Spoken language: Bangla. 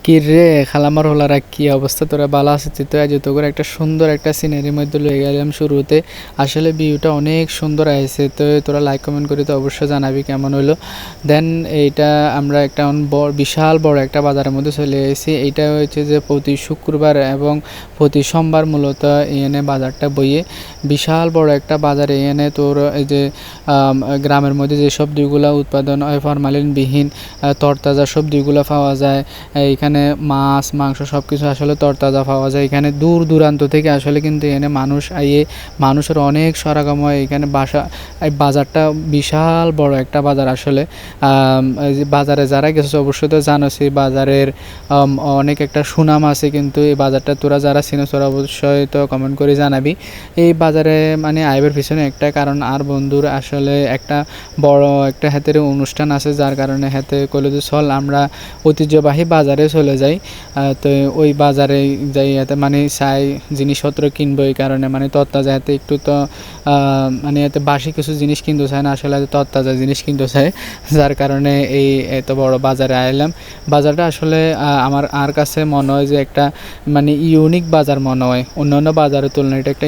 কি রে খালামার হলারা কি অবস্থা, তোরা ভালো আছিস? তো আজ তো করে একটা সুন্দর একটা সিনারির মধ্যে লয়ে গেলাম শুরুতে। আসলে ভিউটা অনেক সুন্দর আছে। তো তোরা লাইক কমেন্ট করে তো অবশ্যই জানাবি কেমন হলো। দেন এইটা আমরা একটা বিশাল বড় একটা বাজারের মধ্যে চলে এসেছি। এইটা হচ্ছে যে প্রতি শুক্রবার এবং প্রতি সোমবার মূলত এনে বাজারটা বইয়ে বিশাল বড় একটা বাজারে এনে তোর এই যে গ্রামের মধ্যে যে সবজিগুলো উৎপাদন হয় ফরমালিনবিহীন তরতাজা সবজিগুলো পাওয়া যায়। এখানে মাছ মাংস সব কিছু আসলে তরতাজা পাওয়া যায়। এখানে দূর দূরান্ত থেকে আসলে কিন্তু এখানে মানুষ আইয়ে মানুষের অনেক সমাগম হয় এখানে। এই বাজারটা বিশাল বড় একটা বাজার আসলে। এই যে বাজারে যারা গেছে অবশ্যই তো জানো সেই বাজারের অনেক একটা সুনাম আছে। কিন্তু এই বাজারটা তোরা যারা চিনো তোরা অবশ্যই তো কমেন্ট করে জানাবি। এই বাজারে মানে আইবের পিছনে একটা কারণ আর বন্ধুর আসলে একটা বড় একটা হাতের অনুষ্ঠান আছে, যার কারণে হাতে কইলো যে চল আমরা ঐতিহ্যবাহী বাজারে চলে যাই। তো ওই বাজারে যাই এতে মানে চাই জিনিসপত্র কিনবো, এই কারণে মানে তরতাজা এতে একটু তো মানে এতে বাসি কিছু জিনিস কিনতে চায় না, আসলে তরতাজা জিনিস কিনতে চায়, যার কারণে এই এত বড় বাজারে আইলাম। বাজারটা আসলে আমার আর কাছে মনে হয় যে একটা মানে ইউনিক বাজার মনে হয়, অন্যান্য বাজারের তুলনায় এটা একটা